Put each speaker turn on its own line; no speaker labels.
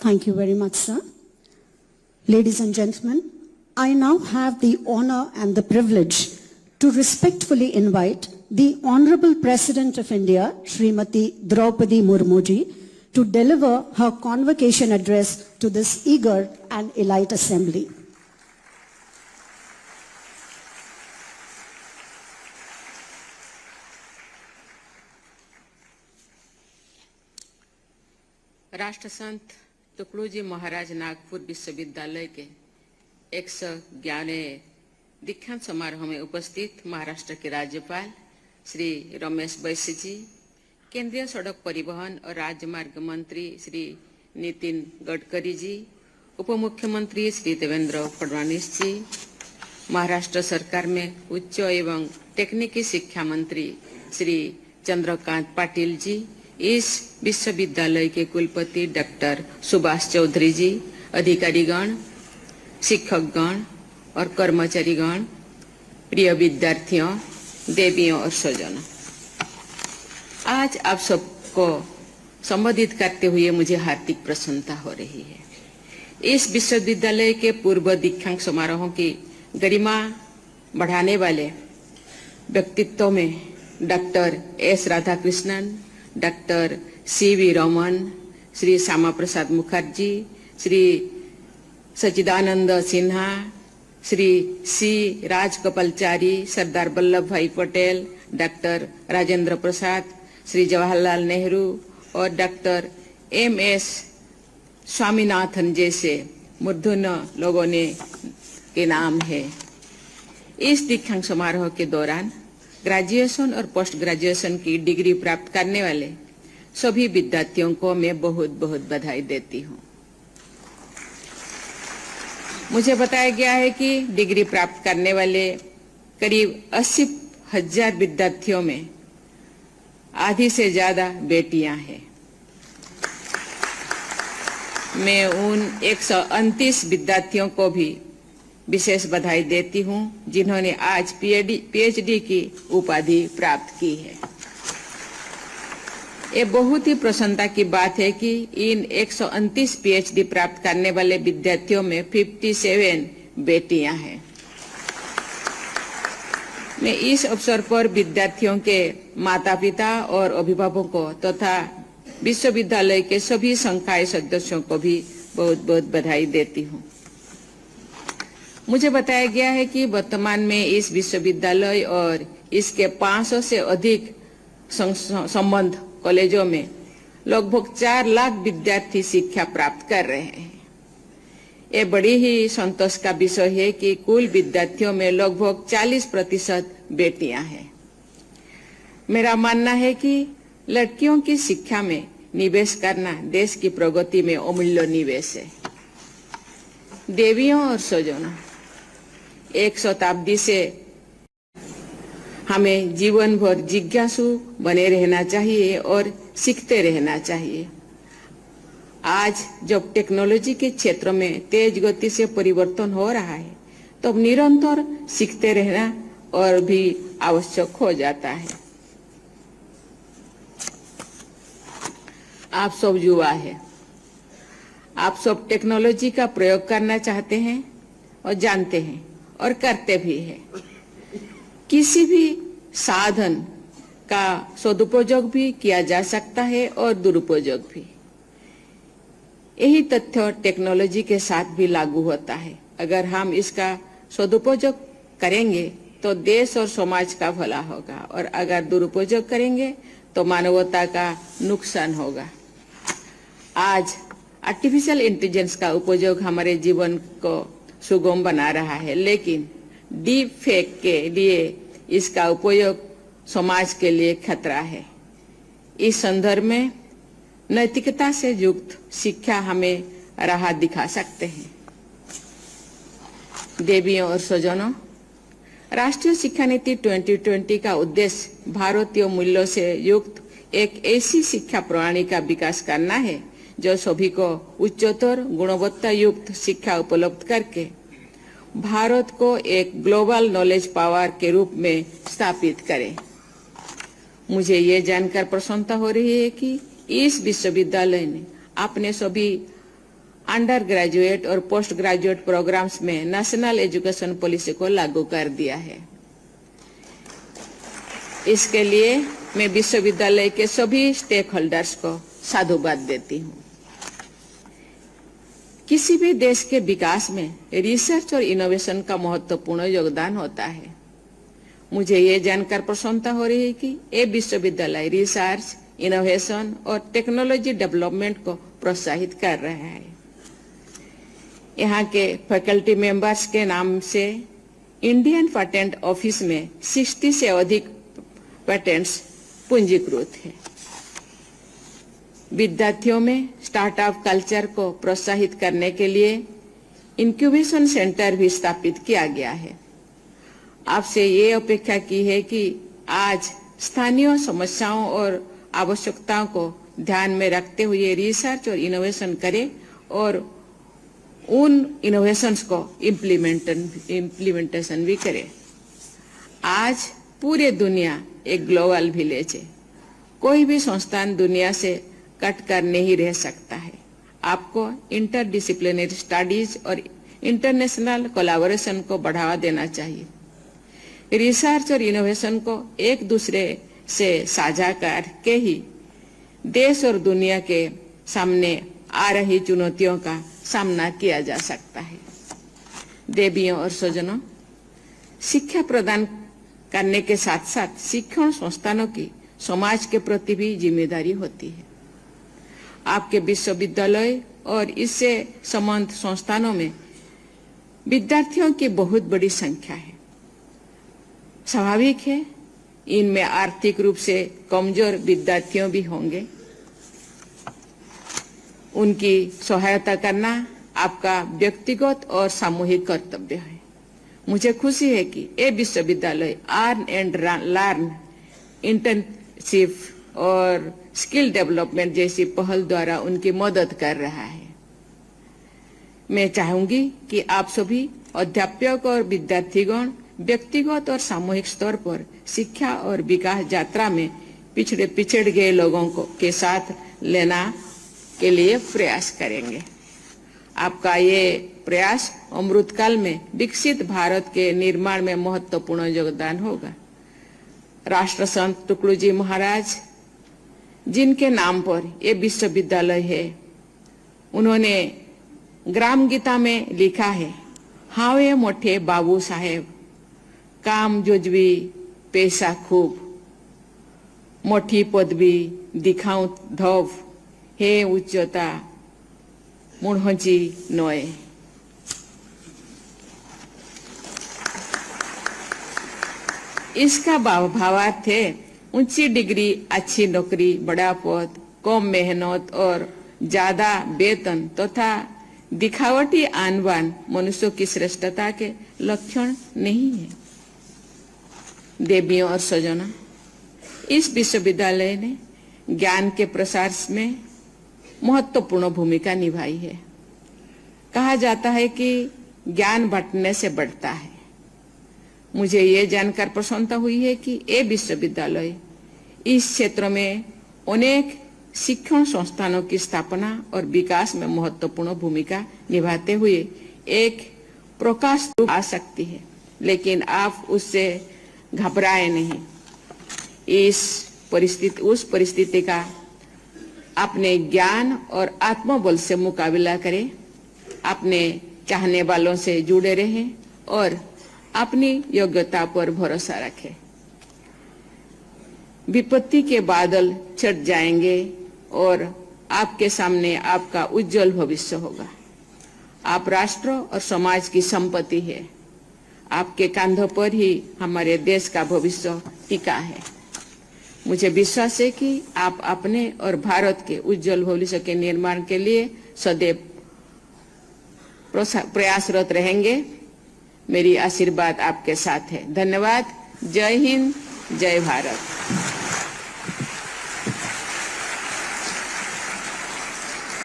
Thank you very much, sir. Ladies and gentlemen, I now have the honor and the privilege to respectfully invite the Honorable President of India, Srimati Draupadi Murmuji, to deliver her convocation address to this eager and elite assembly.
राष्ट्रसंत तुकडोजी महाराज नागपुर विश्वविद्यालय के 111वें दीक्षांत समारोह में उपस्थित महाराष्ट्र के राज्यपाल श्री रमेश बैस जी, केंद्रीय सड़क परिवहन और राजमार्ग मंत्री श्री नितिन गडकरी जी, उप मुख्यमंत्री श्री देवेंद्र फडणवीस जी, महाराष्ट्र सरकार में उच्च एवं तकनीकी शिक्षा मंत्री श्री चंद्रकांत पाटिल जी, इस विश्वविद्यालय के कुलपति डॉक्टर सुभाष चौधरी जी, अधिकारीगण, शिक्षकगण और कर्मचारीगण, प्रिय विद्यार्थियों, देवियों और स्वजनों, आज आप सबको संबोधित करते हुए मुझे हार्दिक प्रसन्नता हो रही है। इस विश्वविद्यालय के पूर्व दीक्षांत समारोह की गरिमा बढ़ाने वाले व्यक्तित्वों में डॉक्टर एस राधाकृष्णन, डॉक्टर सी.वी. रमन, श्री श्यामा प्रसाद मुखर्जी, श्री सच्चिदानंद सिन्हा, श्री सी राजकपालाचारी, सरदार वल्लभ भाई पटेल, डॉक्टर राजेंद्र प्रसाद, श्री जवाहरलाल नेहरू और डॉक्टर एम.एस. स्वामीनाथन जैसे मूर्धन्य लोगों ने के नाम है। इस दीक्षांत समारोह के दौरान ग्रेजुएशन और पोस्ट ग्रेजुएशन की डिग्री प्राप्त करने वाले सभी विद्यार्थियों को मैं बहुत बहुत बधाई देती हूँ। मुझे बताया गया है कि डिग्री प्राप्त करने वाले करीब 80,000 विद्यार्थियों में आधी से ज्यादा बेटियां हैं। मैं उन 129 विद्यार्थियों को भी विशेष बधाई देती हूं जिन्होंने आज पीएचडी की उपाधि प्राप्त की है। ये बहुत ही प्रसन्नता की बात है कि इन 129 पीएचडी प्राप्त करने वाले विद्यार्थियों में 57 बेटियां हैं। मैं इस अवसर पर विद्यार्थियों के माता-पिता और अभिभावकों तथा विश्वविद्यालय के सभी संकाय सदस्यों को भी बहुत बहुत बधाई देती हूं। मुझे बताया गया है कि वर्तमान में इस विश्वविद्यालय और इसके 500 से अधिक संबद्ध कॉलेजों में लगभग 4 लाख विद्यार्थी शिक्षा प्राप्त कर रहे हैं। ये बड़ी ही संतोष का विषय है कि कुल विद्यार्थियों में लगभग 40% बेटियां हैं। मेरा मानना है कि लड़कियों की शिक्षा में निवेश करना देश की प्रगति में अमूल्य निवेश है। देवियों और स्वजनों, एक शताब्दी से हमें जीवन भर जिज्ञासु बने रहना चाहिए और सीखते रहना चाहिए। आज जब टेक्नोलॉजी के क्षेत्र में तेज गति से परिवर्तन हो रहा है, तो निरंतर सीखते रहना और भी आवश्यक हो जाता है। आप सब युवा हैं, आप सब टेक्नोलॉजी का प्रयोग करना चाहते हैं और जानते हैं और करते भी हैं। किसी भी साधन का सदुपयोग भी किया जा सकता है और दुरुपयोग भी। यही तथ्य टेक्नोलॉजी के साथ भी लागू होता है। अगर हम इसका सदुपयोग करेंगे तो देश और समाज का भला होगा और अगर दुरुपयोग करेंगे तो मानवता का नुकसान होगा। आज आर्टिफिशियल इंटेलिजेंस का उपयोग हमारे जीवन को सुगम बना रहा है, लेकिन डीप फेक के लिए इसका उपयोग समाज के लिए खतरा है। इस संदर्भ में नैतिकता से युक्त शिक्षा हमें राह दिखा सकते हैं। देवियों और स्वजनों, राष्ट्रीय शिक्षा नीति 2020 का उद्देश्य भारतीय मूल्यों से युक्त एक ऐसी शिक्षा प्रणाली का विकास करना है जो सभी को उच्चतर गुणवत्ता युक्त शिक्षा उपलब्ध करके भारत को एक ग्लोबल नॉलेज पावर के रूप में स्थापित करे। मुझे ये जानकर प्रसन्नता हो रही है कि इस विश्वविद्यालय ने अपने सभी अंडर ग्रेजुएट और पोस्ट ग्रेजुएट प्रोग्राम्स में नेशनल एजुकेशन पॉलिसी को लागू कर दिया है। इसके लिए मैं विश्वविद्यालय के सभी स्टेक होल्डर्स को साधुवाद देती हूँ। किसी भी देश के विकास में रिसर्च और इनोवेशन का महत्वपूर्ण योगदान होता है। मुझे ये जानकर प्रसन्नता हो रही है कि ये विश्वविद्यालय रिसर्च, इनोवेशन और टेक्नोलॉजी डेवलपमेंट को प्रोत्साहित कर रहा है। यहाँ के फैकल्टी मेंबर्स के नाम से इंडियन पेटेंट ऑफिस में 60 से अधिक पेटेंट्स पंजीकृत है। विद्यार्थियों में स्टार्टअप कल्चर को प्रोत्साहित करने के लिए इंक्यूबेशन सेंटर भी स्थापित किया गया है। आपसे ये अपेक्षा की है कि आज स्थानीय समस्याओं और आवश्यकताओं को ध्यान में रखते हुए रिसर्च और इनोवेशन करें और उन इनोवेशंस को इम्प्लीमेंटेशन भी करें। आज पूरे दुनिया एक ग्लोबल विलेज है। कोई भी संस्थान दुनिया से कट कर नहीं रह सकता है। आपको इंटरडिसिप्लिनरी स्टडीज और इंटरनेशनल कोलैबोरेशन को बढ़ावा देना चाहिए। रिसर्च और इनोवेशन को एक दूसरे से साझा करके ही देश और दुनिया के सामने आ रही चुनौतियों का सामना किया जा सकता है। देवियों और स्वजनों, शिक्षा प्रदान करने के साथ साथ शिक्षण संस्थानों की समाज के प्रति भी जिम्मेदारी होती है। आपके विश्वविद्यालय और इससे संबद्ध संस्थानों में विद्यार्थियों की बहुत बड़ी संख्या है। स्वाभाविक है, इनमें आर्थिक रूप से कमजोर विद्यार्थियों भी होंगे। उनकी सहायता करना आपका व्यक्तिगत और सामूहिक कर्तव्य है। मुझे खुशी है कि ये विश्वविद्यालय अर्न एंड लर्न, इंटर्नशिप और स्किल डेवलपमेंट जैसी पहल द्वारा उनकी मदद कर रहा है। मैं चाहूंगी कि आप सभी अध्यापक और विद्यार्थीगण व्यक्तिगत और सामूहिक स्तर पर शिक्षा और विकास यात्रा में पिछड़ गए लोगों को के साथ लेना के लिए प्रयास करेंगे। आपका ये प्रयास अमृतकाल में विकसित भारत के निर्माण में महत्वपूर्ण योगदान होगा। राष्ट्र संत टुकड़ूजी महाराज, जिनके नाम पर ये विश्वविद्यालय है, उन्होंने ग्राम गीता में लिखा है, हावे मोठे बाबू साहेब, काम जोजवी पैसा खूब, मोठी पदवी दिखाऊं धव, हे उच्चता मुढ़जी नोए। इसका भावार्थ है, ऊंची डिग्री, अच्छी नौकरी, बड़ा पद, कम मेहनत और ज्यादा वेतन तथा दिखावटी आनबान मनुष्यों की श्रेष्ठता के लक्षण नहीं है। देवियों और स्वजनों, इस विश्वविद्यालय ने ज्ञान के प्रसार में महत्वपूर्ण भूमिका निभाई है। कहा जाता है कि ज्ञान बांटने से बढ़ता है। मुझे ये जानकर प्रसन्नता हुई है कि ये विश्वविद्यालय इस क्षेत्र में अनेक शिक्षण संस्थानों की स्थापना और विकास में महत्वपूर्ण भूमिका निभाते हुए एक प्रकाश रूप आ सकती है, लेकिन आप उससे घबराए नहीं। उस परिस्थिति का अपने ज्ञान और आत्मबल से मुकाबला करें, अपने चाहने वालों से जुड़े रहें और अपनी योग्यता पर भरोसा रखें। विपत्ति के बादल छट जाएंगे और आपके सामने आपका उज्जवल भविष्य होगा। आप राष्ट्र और समाज की संपत्ति है। आपके कंधों पर ही हमारे देश का भविष्य टिका है। मुझे विश्वास है कि आप अपने और भारत के उज्जवल भविष्य के निर्माण के लिए सदैव प्रयासरत रहेंगे। मेरी आशीर्वाद आपके साथ है। धन्यवाद। जय हिंद, जय भारत।